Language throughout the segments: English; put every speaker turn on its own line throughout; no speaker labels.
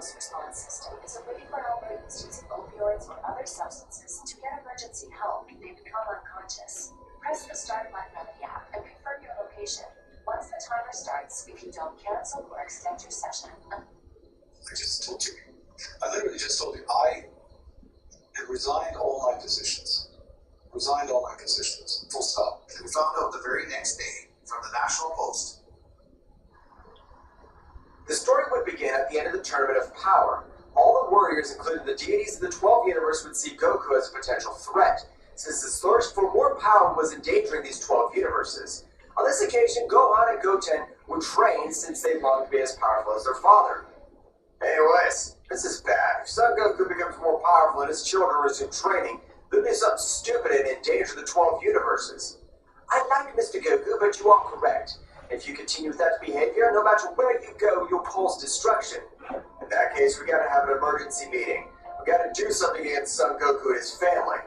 nervous response system is away from brains using opioids or other substances to get emergency help if they become unconscious. Press the start button on the app and confirm your location. Once the timer starts, if you don't cancel or extend your session.
I just told you. I literally just told you. I had resigned all my positions. Full stop.
We found out the very next day from the National Post.
The story would begin at the end of the Tournament of Power. All the warriors, including the deities of the 12th universe, would see Goku as a potential threat, since his thirst for more power was endangering these 12 universes. On this occasion, Gohan and Goten would train since they longed to be as powerful as their father. Anyways, this is bad. If Son Goku becomes more powerful and his children resume training, there'll be something stupid and endanger the 12 universes. I like Mr. Goku, but you are correct. If you continue with that behavior, no matter where you go, you'll cause destruction. In that case, we gotta have an emergency meeting. We gotta do something against Son Goku and his family.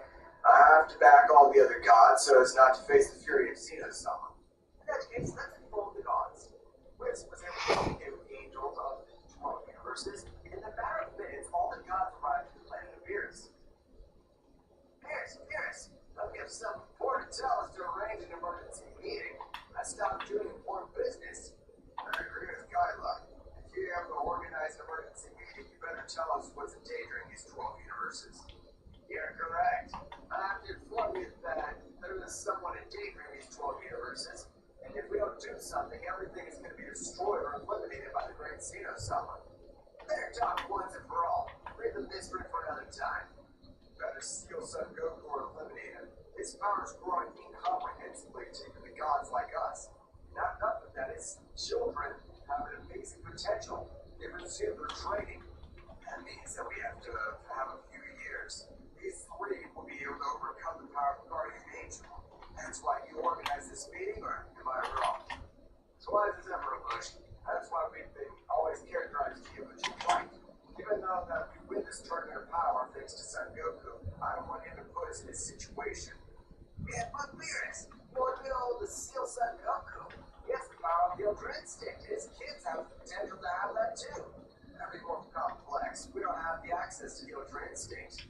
I have to back all the other gods so as not to face the fury of Xeno-sama. In that case, let's involve the gods. Whis was able to communicate with the angels of the 12 universes. In the matter of minutes, all the gods arrived at the planet of Beerus. Beerus, we have something important to tell us to arrange an emergency meeting. I stopped doing important business. I agree with Kyla. If you have to organize an emergency meeting, you better tell us what's endangering these 12 universes. You're correct. I have to inform you that there is someone endangering these 12 universes, and if we don't do something, everything is going to be destroyed or eliminated by the great Xeno-sama. Better talk once and for all. Leave the mystery for another time. Better steal Son Goku or eliminate him. His power is growing incomprehensibly to the gods like us. Not enough of that, his children have an amazing potential. They resume their training. That means that we have to have a few years. These three will be able to overcome the power of Guardian Angel. That's why you organize this meeting, or am I wrong? So why is this ever a bush? That's why we've been always characterized you as your fight. Even though that we win this tournament of power thanks to Son Goku, I don't want him to put us in this situation. Yeah, but Beerus, you want to be able to steal Son Goku? He has the power of the Ultra Instinct. His kids have the potential to have that too. That'd be more complex. We don't have the access to the Ultra Instinct.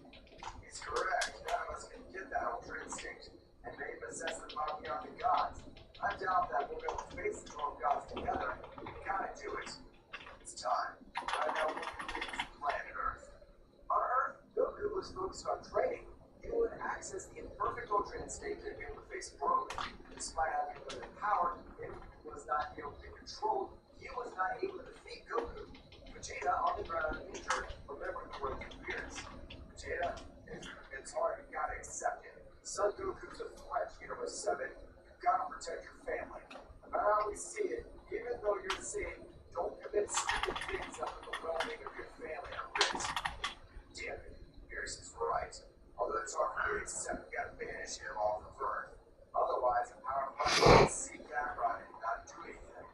He's correct. None of us can get that Ultra Instinct. And they possess the power beyond the gods. I doubt that we'll be able to face the 12 gods together. We gotta do it. It's time. Right now, we're completing planet Earth. On Earth, Goku was focused on training. He would access the imperfect Ultra Instinct and be able to face Broly. Despite having limited power, it was not able to be controlled. He was not able to defeat Goku. Vegeta, on the ground, injured, remembered the word Beerus. Vegeta, it's hard. You gotta accept it. Son Goku's a threat to Universe 7. You've gotta protect your family. No matter how we see it, even though you're saying don't commit stupid things that put the well-being of your family at risk. Damn it, Beerus is right. Although it's hard for Universe 7, we gotta banish him off of Earth. Otherwise, the power of life will see Kakarot and not do anything.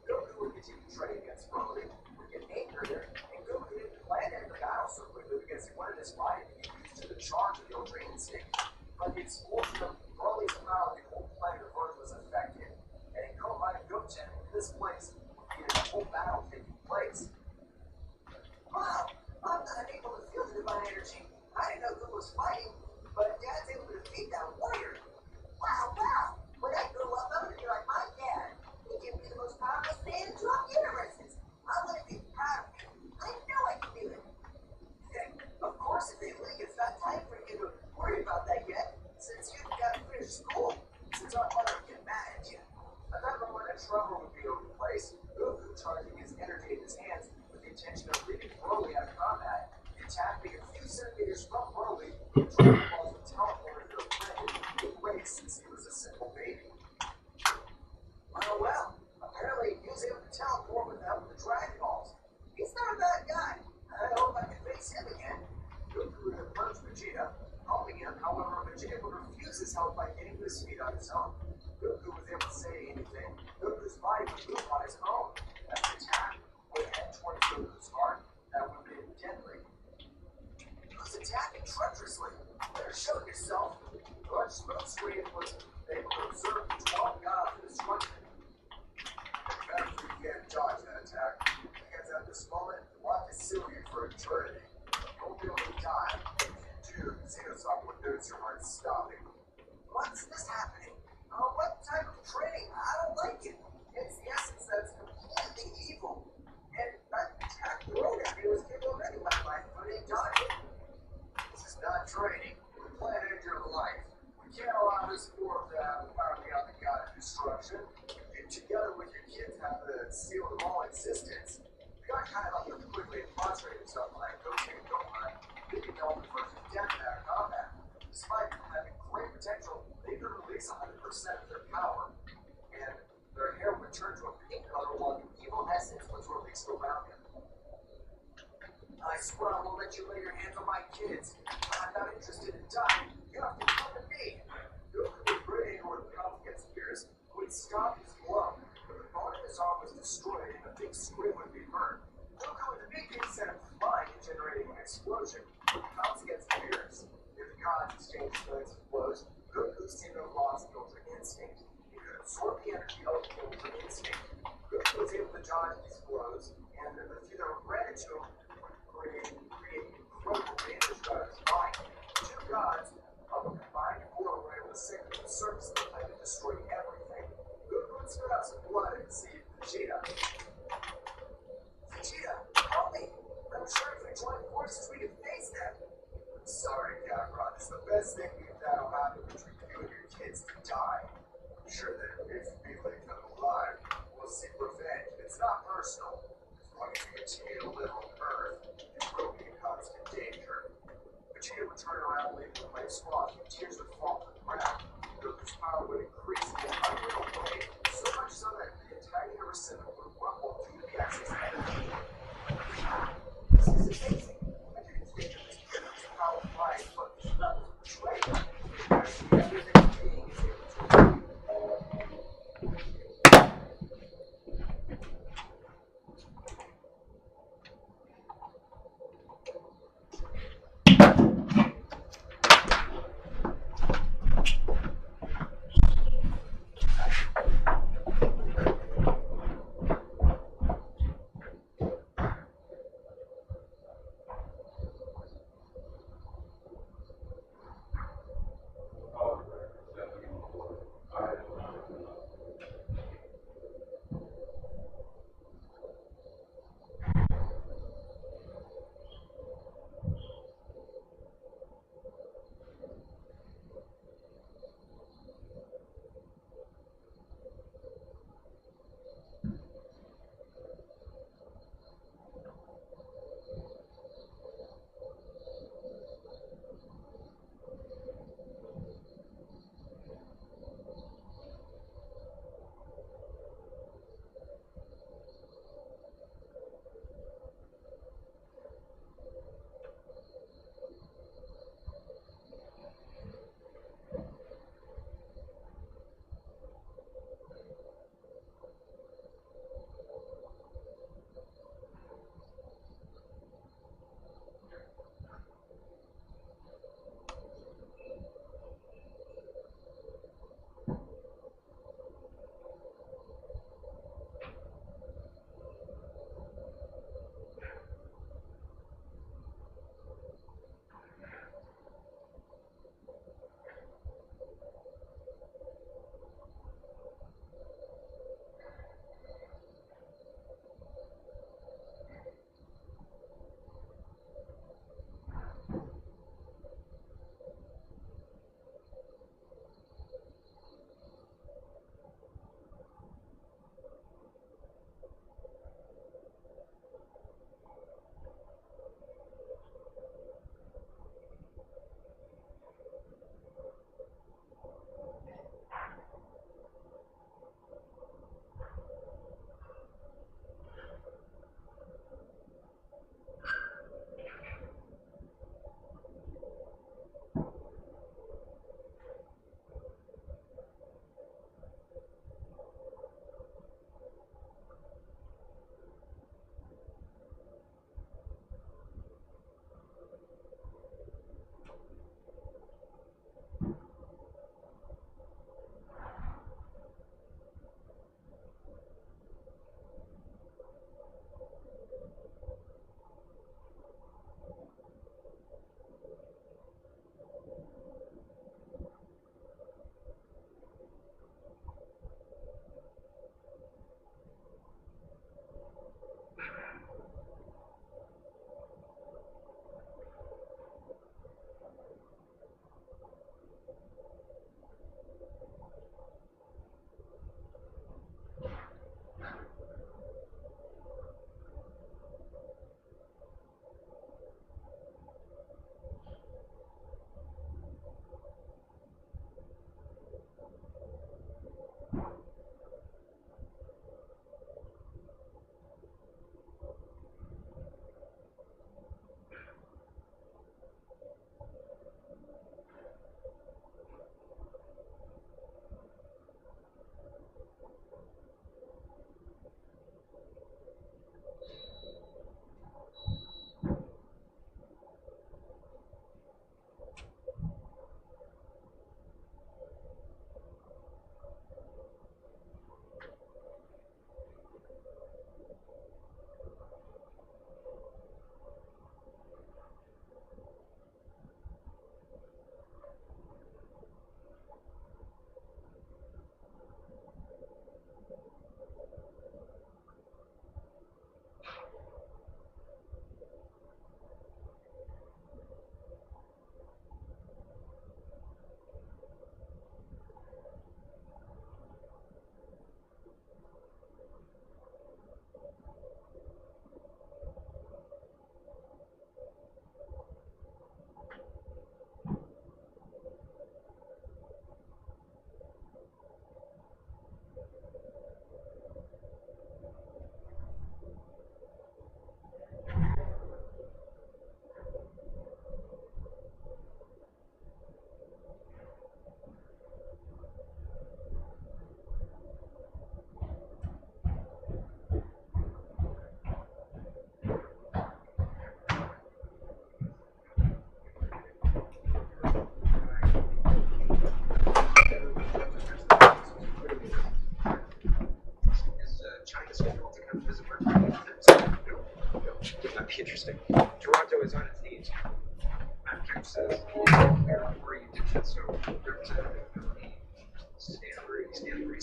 Goku would continue training against Broly, would get angered there, and Goku didn't plan to end the battle so quickly because he wanted his body to get used to the charge of the Ultra Instinct. But the explosion of Broly's power, the whole planet of Earth was affected. And in Gohan and Goten, this place would be a whole battle taking place. Wow, I'm not able to feel the divine energy. I didn't know who was fighting, but Dad's able to defeat that warrior. Wow. When I grow up, I'm gonna be like my dad. He can be the most powerful man in 12 universes. I want to be proud of him. I know I can do it. Heck, of course, if they leave, it's not time for you to worry about that yet, since you've got to finish school. Since our mother will get mad at you. Another one that trouble would be over the place. Goku charging his energy in his hands with the intention of leaving Broly out of combat. The attack being a few centimeters from Broly, the Dragon Balls would teleport to the planet in ways since he was a simple baby. Well, apparently he was able to teleport with the help of the Dragon Balls. He's not a bad guy. I hope I can face him again. Goku would approach Vegeta, helping him. However, Vegeta would refuse his help by getting to his feet on his own. Goku was able to say anything. Goku's body would move on his own. As the attack would head towards Goku's heart, that would be deadly. He was attacking treacherously. Better show yourself. Large smoke screen was able to observe the 12 gods of destruction. Better you can't dodge that attack. Because at this moment, want to sue you for eternity. You'll be able to die. If you do, Xenosoft will notice your heart stopping. What's this happening? What type of training? I don't like it. It's the essence that's completely evil. And that program was capable of any my life, but it died. This is not training. We plan to end your life. We can't allow this world to have the power beyond the god of destruction. You, together with your kids, have to seal them all existence. You got kind of like a quickly incarcerate yourself like cocaine, don't mind. They can help the first death matter combat. Despite having great potential, they could release 100% of their power. And their hair would turn to a pink color while the evil essence was released around them. I swear I won't let you lay your hands on my kids. I'm not interested in dying. You have to come to me. You could be brilliant where the cops gets fierce. We'd stop his blow. But the bone in his arm was destroyed and a big scream would be heard. He'll come with a big instead of flying and generating an explosion. The cops gets fierce. If the gods exchange millions of blows, Goku's Tendo lost Ultra Instinct. He could absorb the energy of Ultra Instinct. Goku was able to dodge these blows, and the few that were granted to him would create incredible damage to his mind. The two gods of a combined blow were able to sink to the surface of the planet and destroy everything. Goku would spit out some blood and see Vegeta. Vegeta, help me! I'm sure if we join forces, we can face them. Sorry, Kakarot. It's the best thing that'll happen between you and your kids to die. I'm sure that if we leave them alive, we'll seek revenge. It's not personal. As long as you continue to live on Earth, you will be in constant danger. Vegeta would turn around, leaving the place lost, and tears would fall to the ground. Goku's power would increase in an unreal way, so much so that the entire universe would rumble due to the excess energy. This is amazing. I didn't think of this Goku's power flies, but that was betrayal. Everything being is able to do.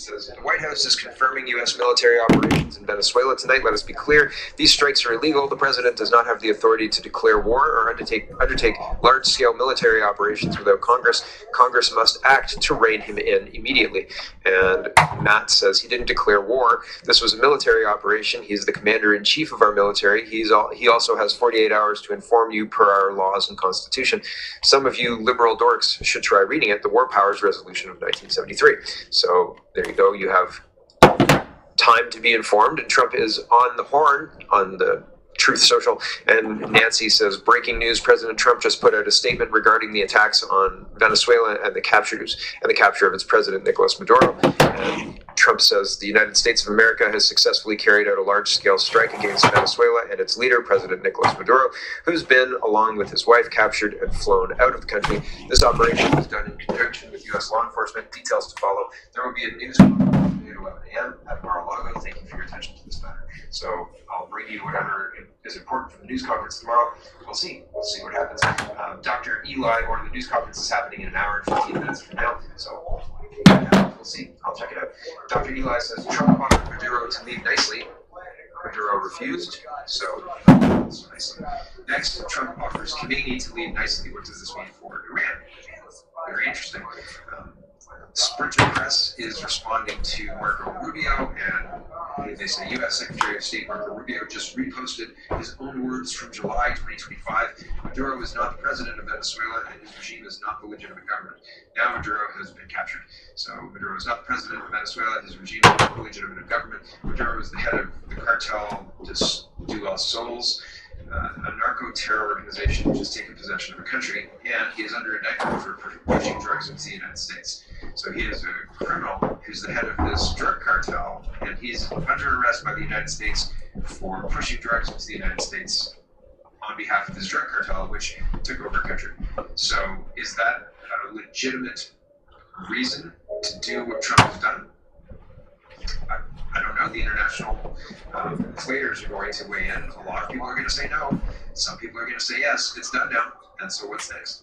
says, the White House is confirming U.S. military operations in Venezuela tonight. Let us be clear. These strikes are illegal. The president does not have the authority to declare war or undertake large-scale military operations without Congress. Congress must act to rein him in immediately. And Matt says he didn't declare war. This was a military operation. He's the commander-in-chief of our military. He also has 48 hours to inform you per our laws and constitution. Some of you liberal dorks should try reading it, the War Powers Resolution of 1973. So there you go. You have time to be informed, and Trump is on the horn on the Truth Social. And Nancy says, breaking news, President Trump just put out a statement regarding the attacks on Venezuela and the capture of its president, Nicolas Maduro. And Trump says the United States of America has successfully carried out a large-scale strike against Venezuela and its leader, President Nicolas Maduro, who's been, along with his wife, captured and flown out of the country. This operation was done in conjunction with U.S. law enforcement. Details to follow. There will be a news conference at 11 a.m. at Mar-a-Lago. Thank you for your attention to this matter. So I'll bring you whatever is important from the news conference tomorrow. We'll see. We'll see what happens. Dr. Eli, or the news conference is happening in an hour and 15 minutes from now. So we'll see. I'll check it out. Dr. Eli says Trump wanted Maduro to leave nicely. Maduro refused. So nicely. Next, Trump offers Khomeini to leave nicely. What does this mean for Iran? Very interesting. Sprinter Press is responding to Marco Rubio, and they say U.S. Secretary of State Marco Rubio just reposted his own words from July 2025. Maduro is not the president of Venezuela, and his regime is not the legitimate government. Now Maduro has been captured. So Maduro is not the president of Venezuela, his regime is not the legitimate government. Maduro is the head of the cartel de los Soles, a narco-terror organization which has taken possession of a country, and he is under indictment for pushing drugs into the United States. So he is a criminal who's the head of this drug cartel, and he's under arrest by the United States for pushing drugs into the United States on behalf of this drug cartel, which took over a country. So is that a legitimate reason to do what Trump has done? I don't know. The international players are going to weigh in. A lot of people are going to say no. Some people are going to say yes. It's done now. And so what's next?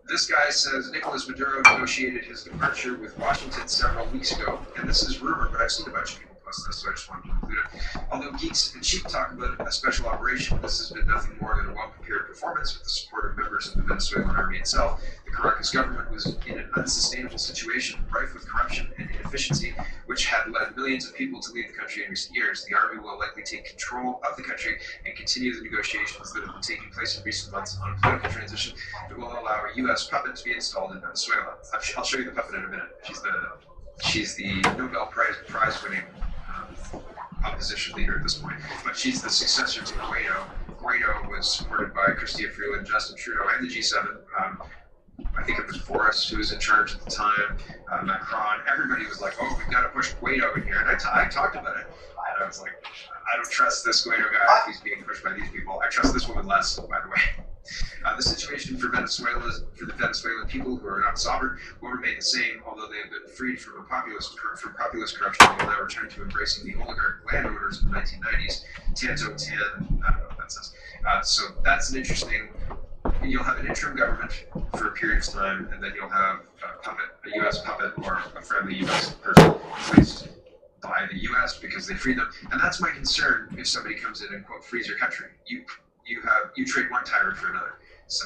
This guy says Nicolas Maduro negotiated his departure with Washington several weeks ago. And this is rumor, but I've seen a bunch of people post this, so I just wanted to include it. Although geeks and sheep talk about a special operation, this has been nothing more than a well-prepared performance with the support of members of the Venezuelan army itself. The Caracas government was in an unsustainable situation, rife with corruption and inefficiency, which had led millions of people to leave the country in recent years. The army will likely take control of the country and continue the negotiations that have been taking place in recent months on political transition. It will allow a U.S. puppet to be installed in Venezuela. I'll show you the puppet in a minute. She's the Nobel Prize winning opposition leader at this point, but she's the successor to Guaido. Guaido was supported by Chrystia Freeland, Justin Trudeau, and the G7. I think it was Boris who was in charge at the time, Macron. Everybody was like, oh, we've got to push Guaido in here. And I talked about it. And I was like, I don't trust this Guaido guy if he's being pushed by these people. I trust this woman less, by the way. The situation for the Venezuelan people who are not sovereign will remain the same, although they have been freed from populist corruption and will now return to embracing the oligarch landowners of the 1990s. Tanto Tan, I don't know what that says. So that's an interesting. You'll have an interim government for a period of time, and then you'll have a U.S. puppet or a friendly U.S. person placed by the U.S. because they freed them. And that's my concern if somebody comes in and, quote, frees your country. You trade one tyrant for another. So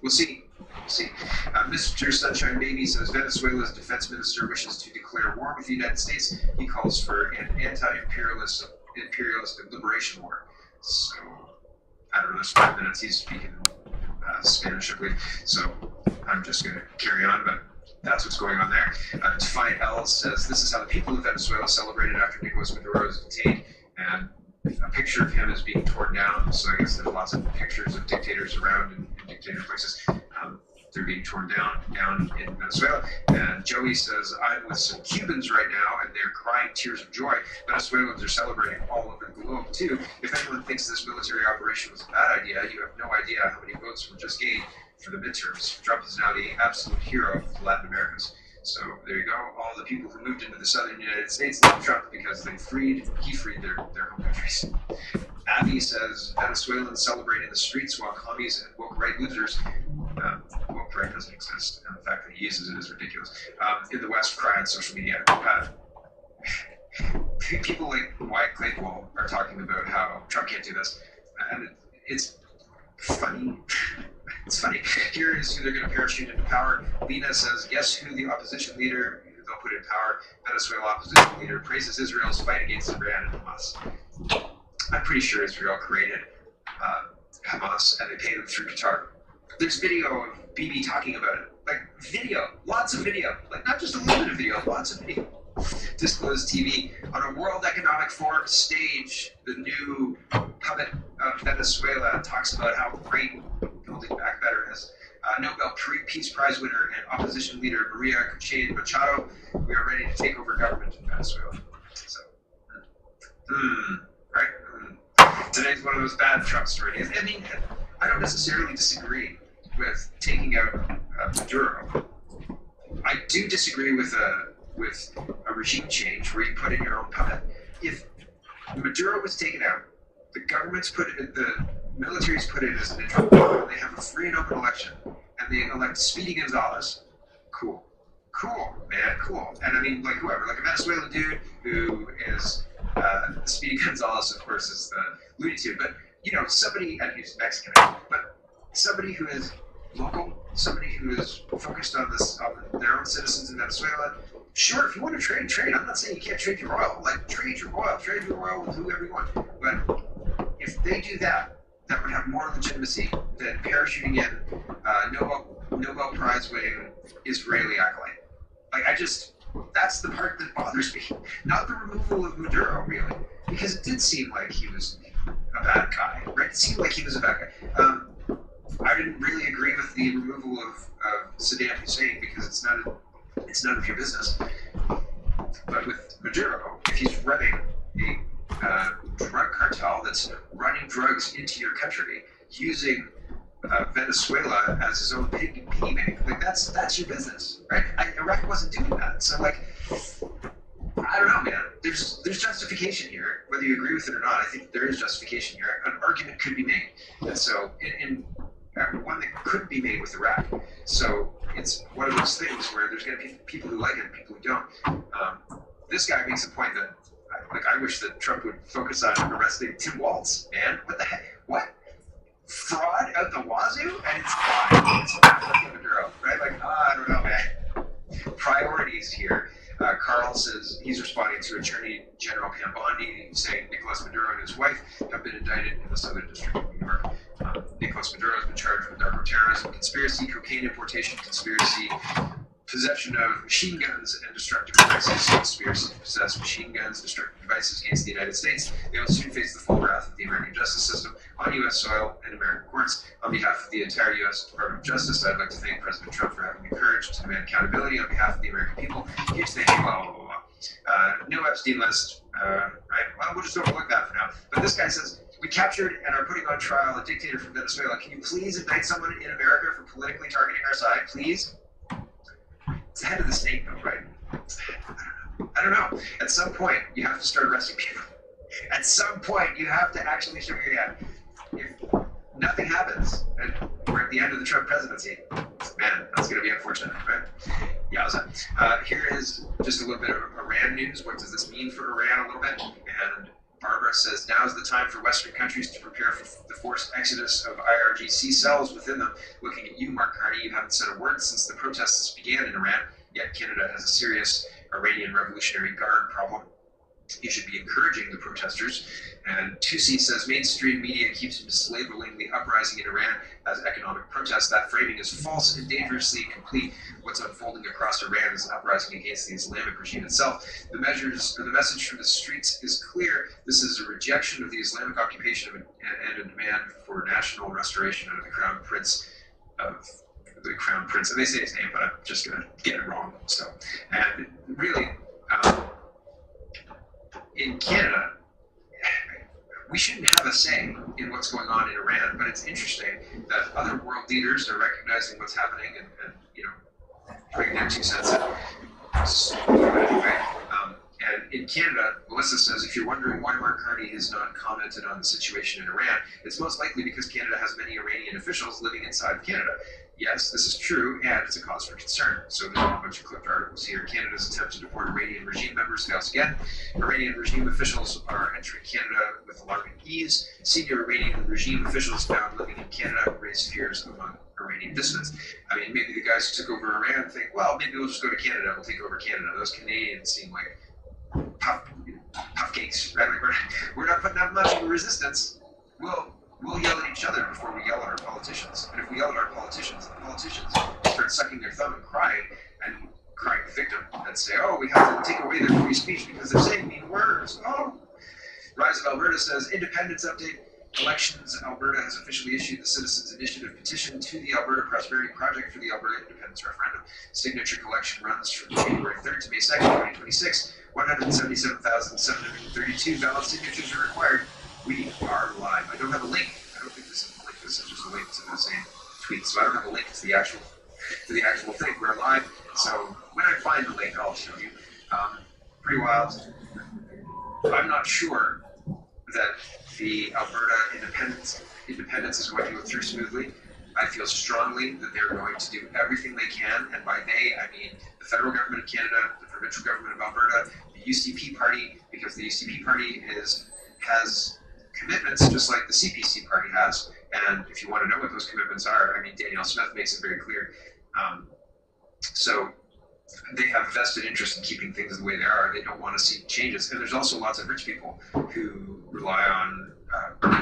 we'll see. Mr. Sunshine Baby says Venezuela's defense minister wishes to declare war with the United States. He calls for an anti-imperialist liberation war. So I don't know, there's 5 minutes. He's speaking Spanish, I believe. So I'm just going to carry on, but that's what's going on there. Defiant L says this is how the people of Venezuela celebrated after Nicolas Maduro was detained, and a picture of him is being torn down. So I guess there's lots of pictures of dictators around in dictator places. They're being torn down in Venezuela. And Joey says, I'm with some Cubans right now, and they're crying tears of joy. Venezuelans are celebrating all over the globe, too. If anyone thinks this military operation was a bad idea, you have no idea how many votes were just gained for the midterms. Trump is now the absolute hero of the Latin Americans. So there you go. All the people who moved into the southern United States love Trump because he freed their home countries. Abby says Venezuelans celebrate in the streets while commies and woke right losers, woke right doesn't exist, and the fact that he uses it is ridiculous, in the West cry on social media. people like Wyatt Claypool are talking about how Trump can't do this, and it's funny. It's funny. Here is who they're going to parachute into power. Lena says, guess who the opposition leader who they'll put in power? Venezuela opposition leader praises Israel's fight against Iran and Hamas. I'm pretty sure Israel created Hamas and they paid them through Qatar. There's video of Bibi talking about it. Like video, lots of video. Like not just a little bit of video, lots of video. Disclosed TV on a World Economic Forum stage. The new puppet of Venezuela talks about how great Building Back Better is. Nobel Peace Prize winner and opposition leader Maria Corina Machado. We are ready to take over government in Venezuela. So, right? Today's one of those bad Trump stories. I mean, I don't necessarily disagree with taking out Maduro. I do disagree with a regime change where you put in your own puppet. If Maduro was taken out, the government's put it, the military's put in as an interim government, they have a free and open election, and they elect Speedy Gonzalez. Cool, man, cool. And I mean, like whoever, like a Venezuelan dude who is Speedy Gonzalez, of course, is the Looney Tune, but you know, somebody, and he's Mexican, but somebody who is local, somebody who is focused on this, on their own citizens in Venezuela. Sure, if you want to trade. I'm not saying you can't trade your oil. Like, trade your oil with whoever you want. But if they do that, that would have more legitimacy than parachuting in Nobel Prize winning Israeli acolyte. Like, that's the part that bothers me. Not the removal of Maduro, really. Because it did seem like he was a bad guy, right? It seemed like he was a bad guy. I didn't really agree with the removal of Saddam Hussein because it's none of your business. But with Maduro, if he's running a drug cartel that's running drugs into your country using Venezuela as his own piggy bank, like that's your business, right? Iraq wasn't doing that, so like I don't know, man. There's justification here, whether you agree with it or not. I think there is justification here. An argument could be made, and so in one that couldn't be made with Iraq. So it's one of those things where there's going to be people who like it and people who don't. This guy makes a point that, I wish that Trump would focus on arresting Tim Walz, man. What the heck? What? Fraud out the wazoo? And it's not like Maduro, right? Like, I don't know, man. Priorities here. Carl says he's responding to Attorney General Pam Bondi saying Nicolas Maduro and his wife have been indicted in the Southern District of New York. Nicolas Maduro has been charged with narco-terrorism, conspiracy, cocaine importation, conspiracy, possession of machine guns and destructive devices, conspiracy to possess machine guns, destructive devices against the United States. They will soon face the full wrath of the American justice system on U.S. soil and American courts. On behalf of the entire U.S. Department of Justice, I'd like to thank President Trump for having the courage to demand accountability on behalf of the American people. Huge thank you, blah, blah, blah, blah. No Epstein list, right? Well, we'll just overlook that for now. But this guy says, we captured and are putting on trial a dictator from Venezuela. Can you please indict someone in America for politically targeting our side, please? It's the head of the state, though, right? I don't know. At some point, you have to start arresting people. At some point, you have to actually show your hand. If nothing happens, and we're at the end of the Trump presidency, man, that's going to be unfortunate, right? Yowza. Here is just a little bit of Iran news. What does this mean for Iran a little bit? And Barbara says, now is the time for Western countries to prepare for the forced exodus of IRGC cells within them. Looking at you, Mark Carney, you haven't said a word since the protests began in Iran, yet Canada has a serious Iranian Revolutionary Guard problem. You should be encouraging the protesters. And Tusi says, mainstream media keeps mislabeling the uprising in Iran as economic protest. That framing is false and dangerously incomplete. What's unfolding across Iran is an uprising against the Islamic regime itself. The message from the streets is clear. This is a rejection of the Islamic occupation and a demand for national restoration of the Crown Prince. And they say his name, but I'm just going to get it wrong. So, and really, in Canada, we shouldn't have a say in what's going on in Iran, but it's interesting that other world leaders are recognizing what's happening and putting their 2 cents in. Anyway, and in Canada, Melissa says, if you're wondering why Mark Carney has not commented on the situation in Iran, it's most likely because Canada has many Iranian officials living inside of Canada. Yes, this is true, and it's a cause for concern. So there's a bunch of clipped articles here. Canada's attempt to deport Iranian regime members fails again. Iranian regime officials are entering Canada with alarming ease. Senior Iranian regime officials found living in Canada raise fears among Iranian dissidents. I mean, maybe the guys who took over Iran think, well, maybe we'll just go to Canada and we'll take over Canada. Those Canadians seem like tough cakes, right? Like we're not putting up much of a resistance. We'll yell at each other before we yell at our politicians. And if we yell at our politicians, the politicians start sucking their thumb and crying victim and say, oh, we have to take away their free speech because they're saying mean words. Oh. Rise of Alberta says, independence update. Elections, Alberta has officially issued the Citizens Initiative petition to the Alberta Prosperity Project for the Alberta Independence Referendum. Signature collection runs from January 3rd to May 2nd, 2026. 177,732 valid signatures are required. We are live. I don't have a link. I don't think this is a link. This is just a link to the same tweet. So I don't have a link to the actual thing. We're live. So when I find the link, I'll show you. Pretty wild. I'm not sure that the Alberta independence is going to go through smoothly. I feel strongly that they're going to do everything they can, and by they, I mean the federal government of Canada, the provincial government of Alberta, the UCP party, because the UCP party has commitments just like the CPC party has. And if you want to know what those commitments are, I mean, Danielle Smith makes it very clear. So they have vested interest in keeping things the way they are. They don't want to see changes. And there's also lots of rich people who rely on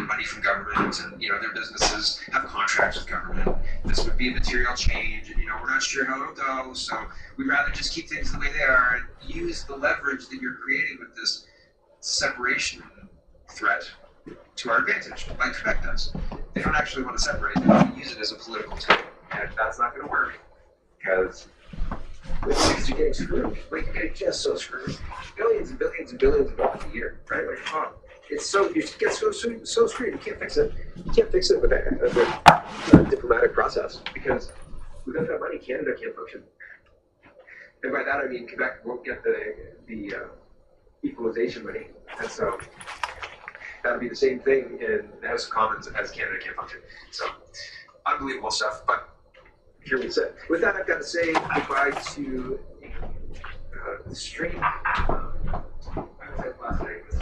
money from government, and their businesses have contracts with government. This would be a material change, and we're not sure how it'll go. So we'd rather just keep things the way they are and use the leverage that you're creating with this separation threat to our advantage, like Quebec does. They don't actually want to separate. They want to use it as a political tool, and that's not going to work because things are getting screwed. Like you're getting just so screwed. Billions and billions and billions of dollars a year, right? Like, it's so you get so screwed. You can't fix it. You can't fix it with a diplomatic process because without that money, Canada can't function. And by that I mean Quebec won't get the equalization money, and so that'll be the same thing in the House of Commons as Canada can't function. So unbelievable stuff, but here we sit. With that, I've got to say goodbye to the stream. I said last night was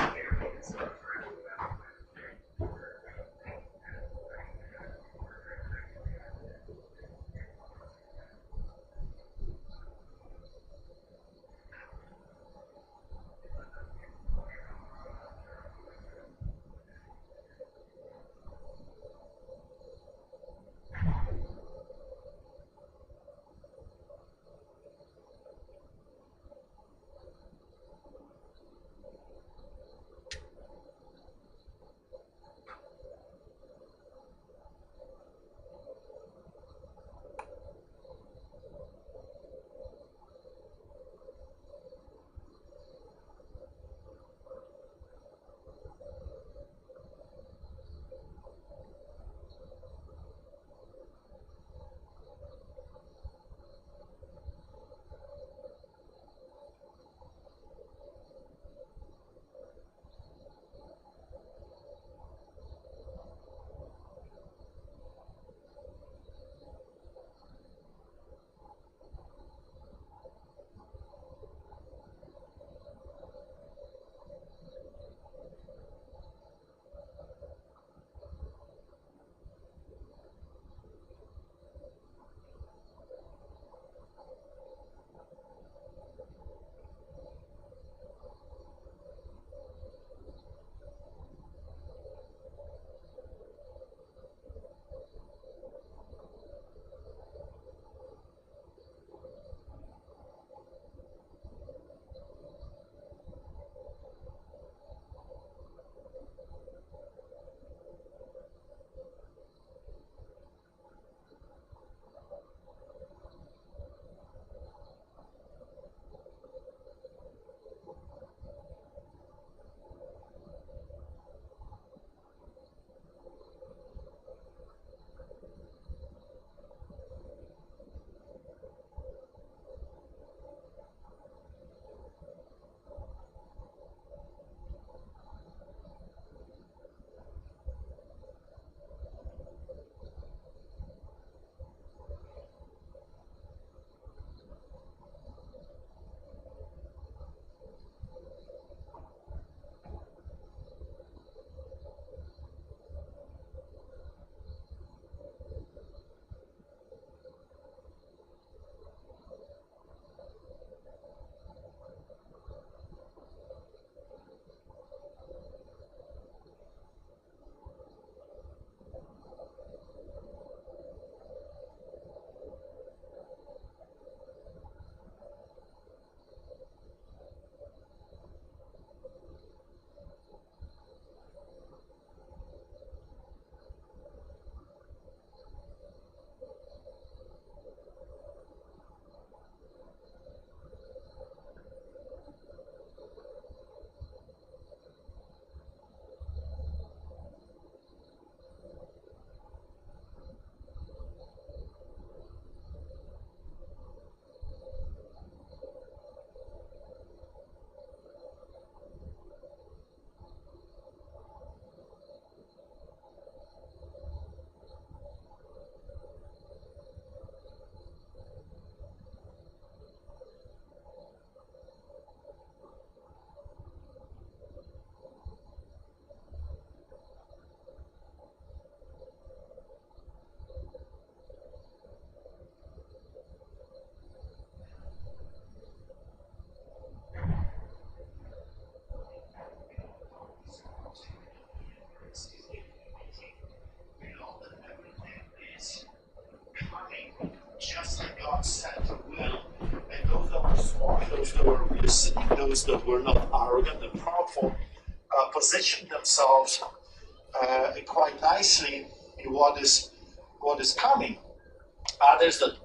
generosity, those that were not arrogant and proudful, positioned themselves quite nicely in what is coming. Others that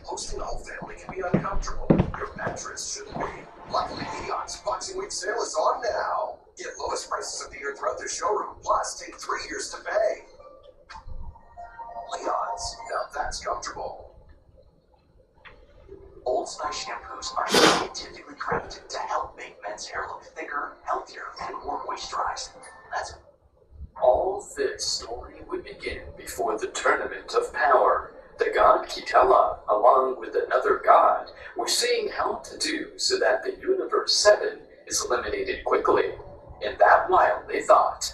Hosting a whole family can be uncomfortable. Your mattress shouldn't be. Luckily, Leon's Boxing Week sale is on now. Get lowest prices of the year throughout their showroom, plus take 3 years to pay. Leon's, now that's comfortable.
Old Spice shampoos are scientifically crafted to help make men's hair look thicker, healthier, and more moisturized. That's
All this story would begin before the Tournament of Power. The god Kitela, along with another god, were seeing how to do so that the Universe 7 is eliminated quickly. In that while, they thought,